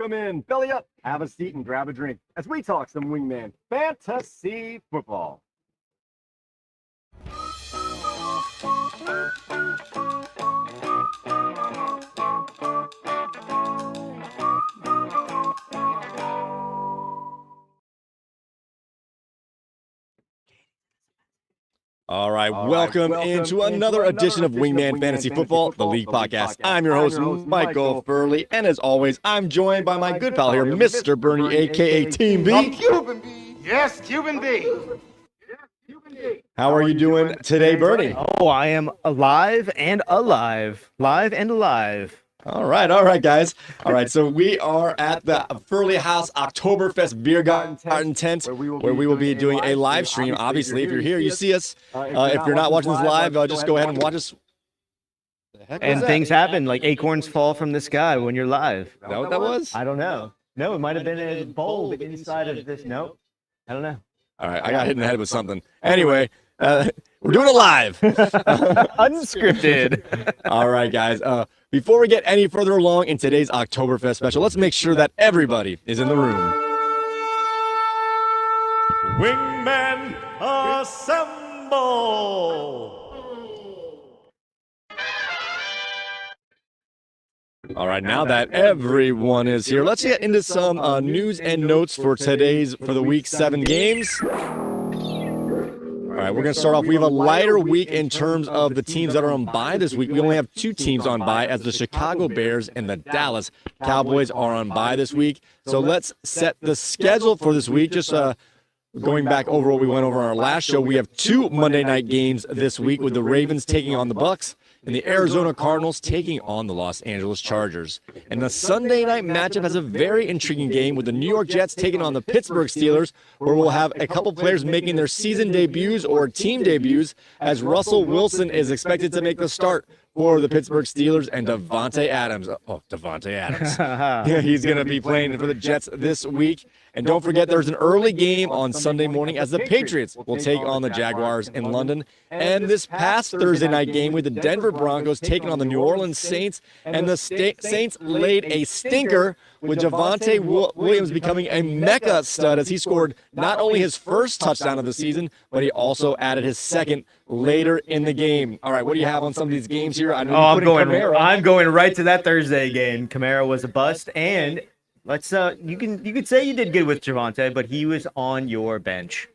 Come in, belly up, have a seat, and grab a drink as we talk some Wingman Fantasy Football. All right, welcome into another edition of Wingman Fantasy Football, the league podcast. I'm your host, Michael Furley, and as always, I'm joined by my good pal here, Mr. Bernie, a.k.a. Team B. Cuban B. Yes, Cuban B. How are you doing today, Bernie? Oh, I am alive and alive. Live and alive. All right, guys. All right, so we are at the Fierlehaus Oktoberfest Biergarten Tent, where we will be doing a live stream. Obviously, if you're here, you see us. If you're not watching this live, just go ahead and watch us. And things happen, like acorns fall from the sky when you're live. Is that what that was? I don't know. No, it might have been a bulb inside of this. Nope. I don't know. All right, I got hit in the head with something. Anyway, we're doing it live. Unscripted. All right, guys. Before we get any further along in today's Oktoberfest special, let's make sure that everybody is in the room. Wingmen assemble! All right, now that everyone is here, let's get into some news and notes for the week 7 games. All right, we're going to start off. We have a lighter week in terms of the teams that are on bye this week. We only have 2 teams on bye, as the Chicago Bears and the Dallas Cowboys are on bye this week. So let's set the schedule for this week. Just going back over what we went over on our last show, we have 2 Monday night games this week, with the Ravens taking on the Bucs and the Arizona Cardinals taking on the Los Angeles Chargers. And the Sunday night matchup has a very intriguing game, with the New York Jets taking on the Pittsburgh Steelers, where we'll have a couple players making their season debuts or team debuts, as Russell Wilson is expected to make the start for the Pittsburgh Steelers, and Davante Adams. Yeah, he's going to be playing for the Jets this week. And don't forget, there's an early game on Sunday morning, as the Patriots will take on the Jaguars in London. And this past Thursday night game, with the Denver Broncos taking on the New Orleans Saints, and the Saints laid a stinker, with Javonte Williams becoming a mecca stud, as he scored not only his first touchdown of the season, but he also added his second later in the game. All right, what do you have on some of these games here? I know I'm going right to that Thursday game. Kamara was a bust, and you could say you did good with Javonte, but he was on your bench.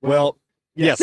Well, yes.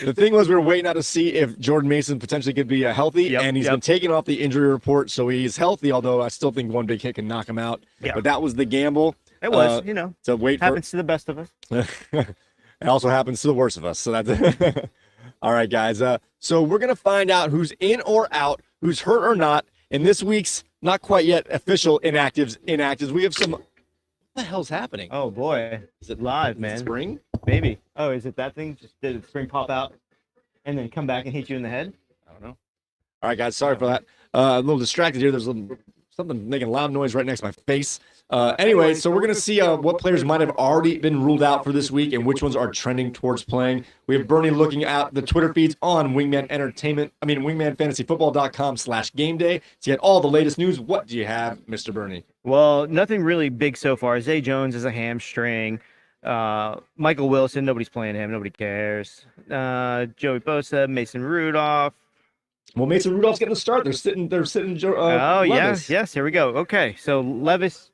The thing was, we were waiting out to see if Jordan Mason potentially could be healthy, and he's been taken off the injury report, so he's healthy, although I still think one big hit can knock him out. Yeah. But that was the gamble. It was, So wait happens to the best of us. It also happens to the worst of us. So that's all right, guys. So we're going to find out who's in or out, who's hurt or not, in this week's not quite yet official inactives. We have some. What the hell's happening? Oh, boy. Is it live, man? Spring? Maybe. Oh, is it that thing? Just did the spring pop out and then come back and hit you in the head? I don't know. All right, guys. Sorry for that. A little distracted here. There's something making a loud noise right next to my face. Anyway, so we're going to see what players might have already been ruled out for this week and which ones are trending towards playing. We have Bernie looking at the Twitter feeds on wingmanfantasyfootball.com/gameday to get all the latest news. What do you have, Mr. Bernie? Well, nothing really big so far. Zay Jones is a hamstring. Michael Wilson, nobody's playing him. Nobody cares. Joey Bosa, Mason Rudolph. Well, Mason Rudolph's getting the start. They're sitting. Levis. Yes. Here we go. Okay, so Levis,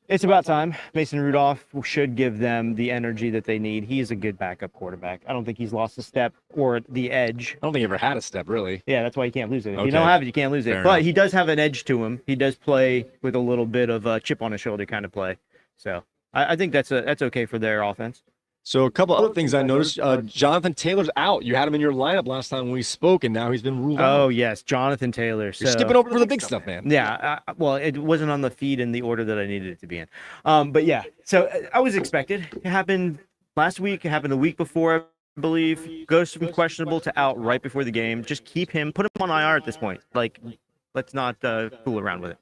it's about time. Mason Rudolph should give them the energy that they need. He's a good backup quarterback. I don't think he's lost a step or the edge. I don't think he ever had a step, really. Yeah, that's why you can't lose it. If Okay. you don't have it, you can't lose it. Fair But enough. he does have an edge to him. He does play with a little bit of a chip on his shoulder kind of play. So I think that's okay for their offense. So a couple other things I noticed. Jonathan Taylor's out. You had him in your lineup last time when we spoke, and now he's been ruled out. Oh, yes, Jonathan Taylor. You're skipping over for the big stuff, man. Yeah, well, it wasn't on the feed in the order that I needed it to be in. But yeah, so I was expected. It happened last week. It happened the week before, I believe. Goes from questionable to out right before the game. Just put him on IR at this point. Like, let's not fool around with it.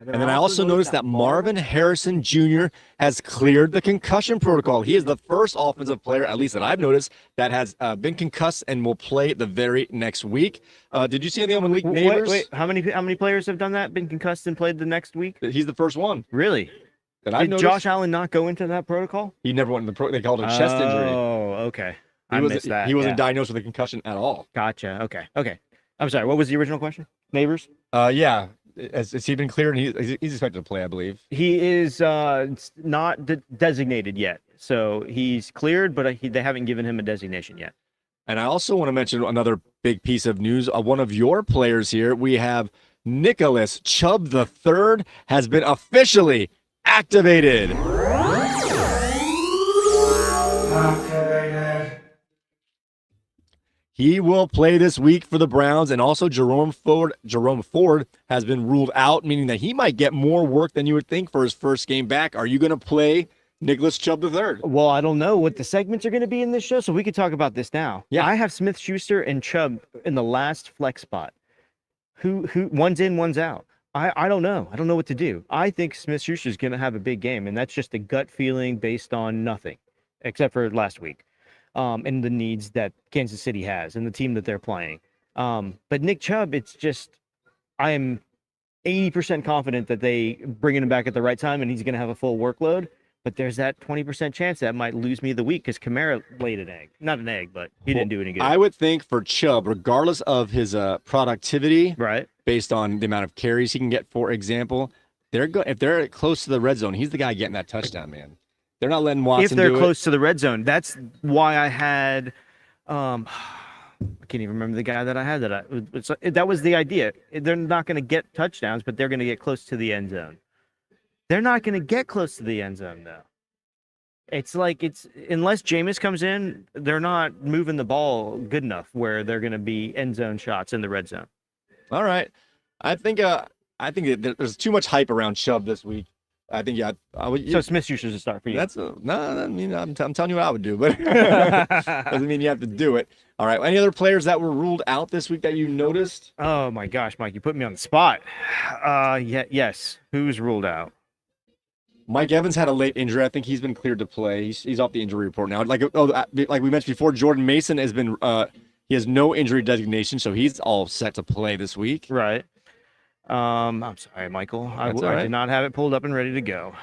And then I also noticed that Marvin Harrison Jr. has cleared the concussion protocol. He is the first offensive player, at least that I've noticed, that has been concussed and will play the very next week. Did you see anything on Malik Neighbors? Wait, how many players have done that? Been concussed and played the next week? He's the first one. Really? Did Josh Allen not go into that protocol? He never went in the they called it a chest injury. Oh, okay. I missed that. He wasn't diagnosed with a concussion at all. Gotcha. Okay. I'm sorry. What was the original question? Neighbors? Yeah. Has he been cleared? He's expected to play, I believe. He is not designated yet. So he's cleared, but they haven't given him a designation yet. And I also want to mention another big piece of news. One of your players here, we have Nicholas Chubb III has been officially activated. He will play this week for the Browns, and also Jerome Ford has been ruled out, meaning that he might get more work than you would think for his first game back. Are you going to play Nicholas Chubb III? Well, I don't know what the segments are going to be in this show, so we could talk about this now. Yeah. I have Smith-Schuster and Chubb in the last flex spot. Who one's in, one's out. I don't know. I don't know what to do. I think Smith-Schuster is going to have a big game, and that's just a gut feeling based on nothing, except for last week. And the needs that Kansas City has and the team that they're playing. But Nick Chubb, it's just, I am 80% confident that they bringing him back at the right time and he's going to have a full workload. But there's that 20% chance that might lose me the week because Kamara laid an egg. Not an egg, but he didn't do any good. I would think for Chubb, regardless of his productivity, right, based on the amount of carries he can get, for example, if they're close to the red zone, he's the guy getting that touchdown, man. They're not letting Watson if they're do close to the red zone. That's why I had I can't even remember the guy that I had that was the idea. They're not going to get touchdowns, but they're going to get close to the end zone. They're not going to get close to the end zone though. It's like unless Jameis comes in, they're not moving the ball good enough where they're going to be end zone shots in the red zone. All right. I think there's too much hype around Chubb this week. I think So Smith-Schuster's a start for you. That's no. I mean, I'm telling you what I would do, but doesn't mean you have to do it. All right. Any other players that were ruled out this week that you noticed? Oh my gosh, Mike, you put me on the spot. Yes. Who's ruled out? Mike Evans had a late injury. I think he's been cleared to play. He's off the injury report now. Like we mentioned before, Jordan Mason has been. He has no injury designation, so he's all set to play this week. Right. I'm sorry, Michael. I did not have it pulled up and ready to go.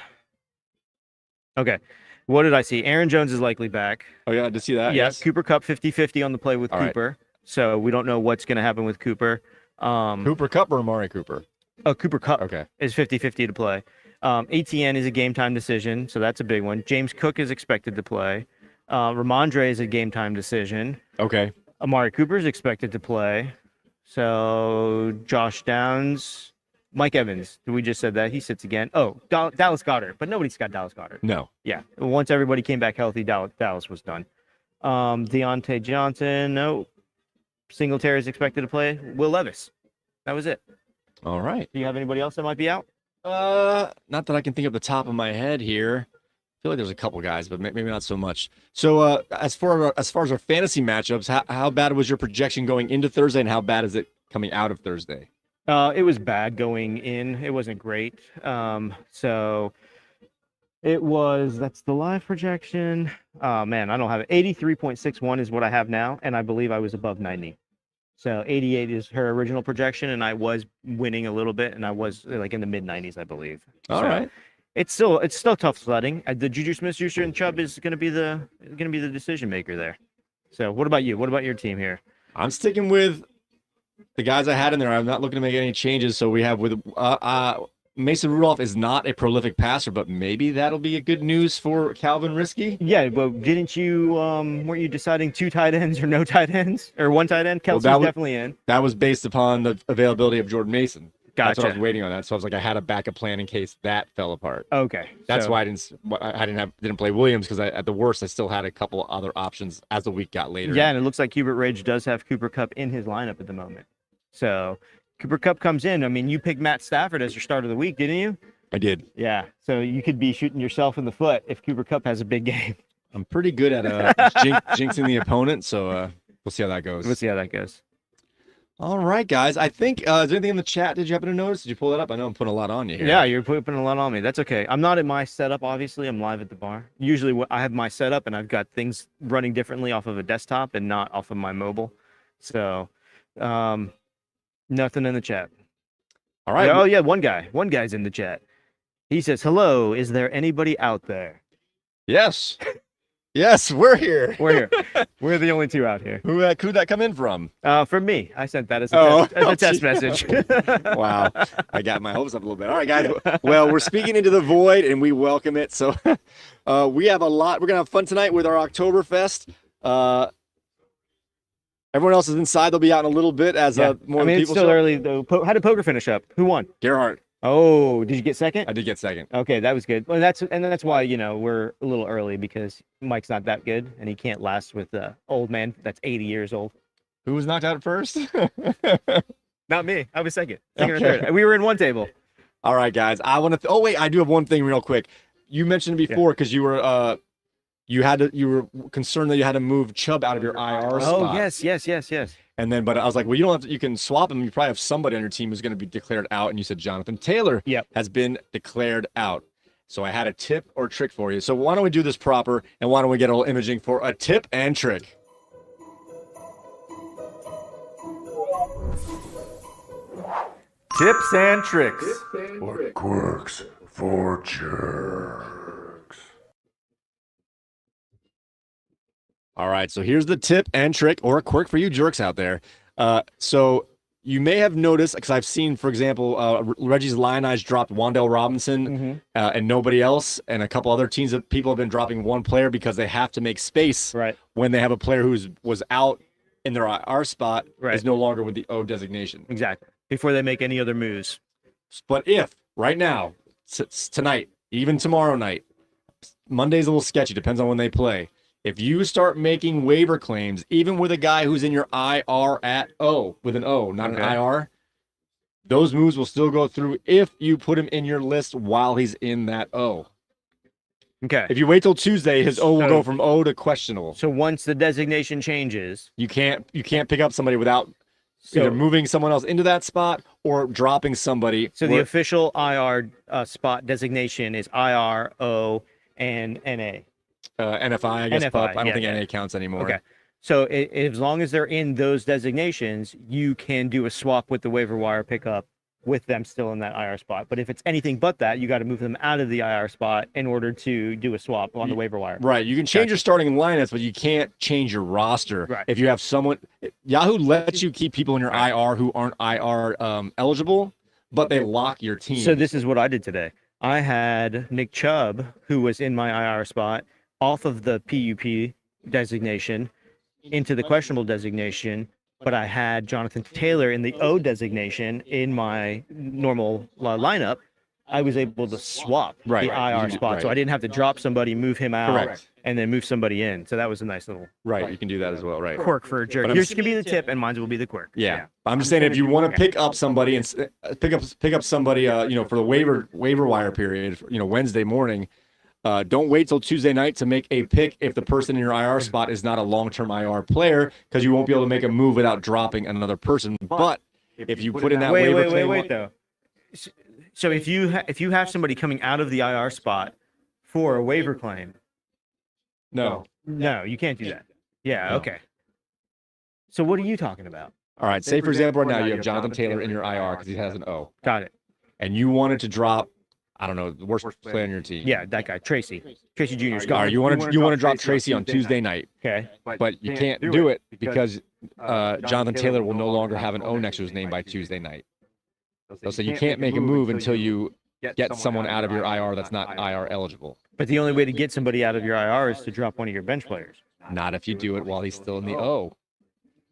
Okay. What did I see? Aaron Jones is likely back. Oh, yeah, I did see that. Yes. Cooper Kupp 50-50 on the play with Cooper. Right. So we don't know what's going to happen with Cooper. Cooper Kupp or Amari Cooper? Oh, Cooper Kupp okay. is 50-50 to play. ATN is a game time decision, so that's a big one. James Cook is expected to play. Ramondre is a game time decision. Okay. Amari Cooper is expected to play. So Josh Downs, Mike Evans. We just said that he sits again. Oh, Dallas Goedert, but nobody's got Dallas Goedert. No. Yeah. Once everybody came back healthy, Dallas was done. Deontay Johnson, no. Singletary is expected to play. Will Levis. That was it. All right. Do you have anybody else that might be out? Not that I can think of the top of my head here. I feel like there's a couple guys, but maybe not so much. So as far as our fantasy matchups, how bad was your projection going into Thursday, and how bad is it coming out of Thursday? It was bad going in. It wasn't great. So it was. That's the live projection. Oh man, I don't have it. 83.61 is what I have now, and I believe I was above 90. So 88 is her original projection, and I was winning a little bit, and I was like in the mid 90s, I believe. All right. It's still tough sledding. The Juju Smith-Schuster and Chubb is going to be the decision maker there. So what about you? What about your team here? I'm sticking with the guys I had in there. I'm not looking to make any changes. So we have with Mason Rudolph is not a prolific passer, but maybe that'll be a good news for Calvin Risky. Yeah, but didn't you weren't you deciding 2 tight ends or no tight ends or 1 tight end? Kelsey's definitely in. That was based upon the availability of Jordan Mason. Gotcha. That's what I was waiting on that. So I was like, I had a backup plan in case that fell apart. Okay. That's why I didn't play Williams, because at the worst I still had a couple other options as the week got later. Yeah, and it looks like Hubert Ridge does have Cooper Kupp in his lineup at the moment. So Cooper Kupp comes in. I mean, you picked Matt Stafford as your start of the week, didn't you? I did. Yeah. So you could be shooting yourself in the foot if Cooper Kupp has a big game. I'm pretty good at jinxing the opponent, so we'll see how that goes. We'll see how that goes. All right, guys. I think is there anything in the chat? Did you happen to notice? Did you pull that up? I know I'm putting a lot on you here. Yeah, you're putting a lot on me. That's okay. I'm not at my setup, obviously. I'm live at the bar. Usually I have my setup and I've got things running differently off of a desktop and not off of my mobile. So nothing in the chat. All right. Oh yeah, one guy's in the chat. He says, "Hello, is there anybody out there?" Yes. Yes, we're here. We're here. We're the only two out here. Who'd that come in from? From me. I sent that as a test geez. message. Wow. I got my hopes up a little bit. All right, guys. Well, we're speaking into the void and we welcome it. So we have a lot. We're going to have fun tonight with our Oktoberfest. Everyone else is inside. They'll be out in a little bit as more people it's still show up. early though. How did poker finish up? Who won? Gerhardt. Oh, did you get second? I did get second. Okay, that was good. Well, that's why we're a little early because Mike's not that good and he can't last with the old man that's 80 years old. Who was knocked out at first? Not me. I was second or Okay. third. We were in one table. All right, guys. I want to. Oh wait, I do have one thing real quick. You mentioned before because you were you were concerned that you had to move Chubb out of your IR spot. Oh yes. And then, but I was like, well, you don't have to. You can swap him. You probably have somebody on your team who's going to be declared out. And you said Jonathan Taylor has been declared out. So I had a tip or trick for you. So why don't we do this proper? And why don't we get a little imaging for a tip and trick? Tips and tricks. Or quirks for jerks. All right, so here's the tip and trick or a quirk for you jerks out there. So you may have noticed, because I've seen, for example, Reggie's Lion Eyes dropped Wandale Robinson and nobody else, and a couple other teams of people have been dropping one player because they have to make space when they have a player who was out in their IR spot is no longer with the O designation. Exactly. Before they make any other moves. But if right now, tonight, even tomorrow night, Monday's a little sketchy, depends on when they play. If you start making waiver claims, even with a guy who's in your IR at O, with an O, not an IR, those moves will still go through if you put him in your list while he's in that O. Okay. If you wait till Tuesday, his O will go from O to questionable. So once the designation changes, you can't pick up somebody without either moving someone else into that spot or dropping somebody. So the official IR spot designation is IR, O, and NA. NFI, I guess. NFI, Pup. I don't think NA counts anymore. Okay. So as long as they're in those designations, you can do a swap with the waiver wire pickup with them still in that IR spot. But if it's anything but that, you got to move them out of the IR spot in order to do a swap on the waiver wire. Right. You can change your starting lineups, but you can't change your roster. Right. If you have someone, Yahoo lets you keep people in your IR who aren't IR eligible, but they lock your team. So this is what I did today. I had Nick Chubb, who was in my IR spot, off of the PUP designation into the questionable designation, but I had Jonathan Taylor in the O designation in my normal lineup. I was able to swap the IR spot, so I didn't have to drop somebody, move him out, and then move somebody in. So that was a nice little you can do that as well, right? Quirk for a jerk. Yours can be the tip, and mine will be the quirk. Yeah. I'm just saying if you want to pick up somebody and pick up somebody, for the waiver wire period, Wednesday morning. Don't wait till Tuesday night to make a pick if the person in your IR spot is not a long-term IR player, because you won't be able to make a move without dropping another person. But if you put in that waiver claim, wait though. So if you have somebody coming out of the IR spot for a waiver claim, no, you can't do that. Yeah, No. okay. So what are you talking about? all right, say for example, right now you have Jonathan Taylor in your IR because he has an O, Got it. and you wanted to drop, I don't know, the worst player on your team. Yeah, that guy, Tracy Jr.'s All gone. right, you want to drop Tracy on Tuesday night, Okay. but you can't do it because Jonathan Taylor will no longer have an O next to his name by Tuesday night. So you can't make a move until you get someone out of your IR that's not IR eligible. But the only way to get somebody out of your IR is to drop one of your bench players. Not if you do it while he's still in the O.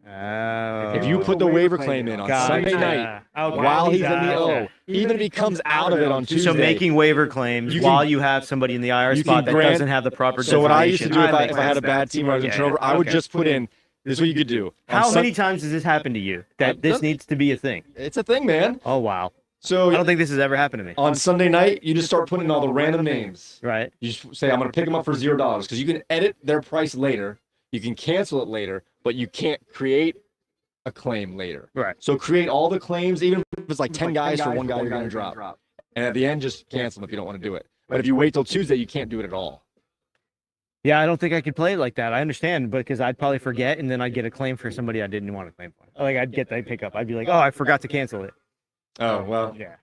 Oh. If you put the waiver claim in on Sunday night while he's in the O, even if he comes out of it on Tuesday. So making waiver claims while you have somebody in the IR spot that doesn't have the proper designation. So what I used to do if I had a bad team or I was in turnover, I would just put in, this is what you could do. How many times has this happened to you that this needs to be a thing? It's a thing, man. Oh, wow. So I don't think this has ever happened to me. on Sunday night, you just start putting in all the random names. Right. You just say, I'm going to pick them up for $0 because you can edit their price later. You can cancel it later, but you can't create a claim later. Right. So create all the claims, even if it's like 10 guys for one guy you're going to drop. And at the end, just cancel them if you don't want to do it. But if you wait till Tuesday, you can't do it at all. Yeah, I don't think I could play it like that. I understand, because I'd probably forget, and then I'd get a claim for somebody I didn't want to claim for. Like, I'd get that pickup. I'd be like, oh, I forgot to cancel it. Oh, well. Yeah.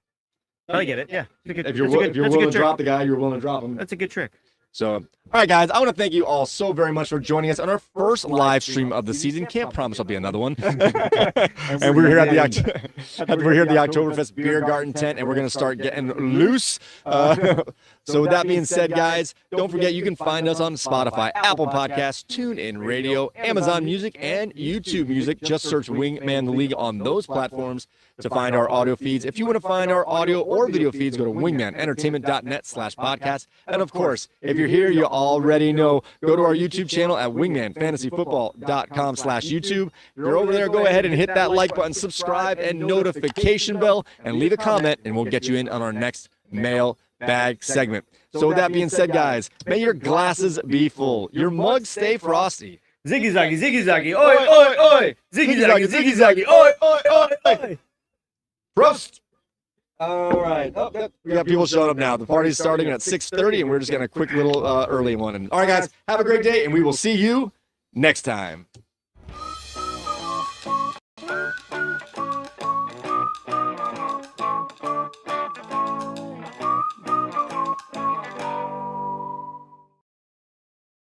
I get it. Yeah. If you're willing to drop the guy, you're willing to drop him. That's a good trick. So, all right, guys, I want to thank you all so very much for joining us on our first live stream of the season. Can't promise I'll be another one. And we're here at the Oktoberfest Biergarten Tent, and we're going to start getting loose. So with that being said, guys, don't forget you can find us on Spotify, Apple Podcasts, TuneIn Radio, Amazon Music, and YouTube Music. Just search Wingman the League on those platforms to find our audio feeds. If you want to find our audio or video feeds, go to wingmanentertainment.net/podcast. And of course, if you're here, you already know, go to our YouTube channel at wingmanfantasyfootball.com/YouTube. If you're over there, go ahead and hit that like button, subscribe, and notification bell, and leave a comment, and we'll get you in on our next mail bag segment. So with that being said, guys, may your glasses be full, your mugs stay frosty. Ziggy zaggy, ziggy zaggy, oi, oi, oi! Ziggy zaggy, ziggy zaggy, oi, oi, oi, oi! Prost! All right. Oh, yep. We got people showing up now. The party's starting at 6:30, and we're just getting a quick little early one. And all right, guys, have a great day, and we will see you next time.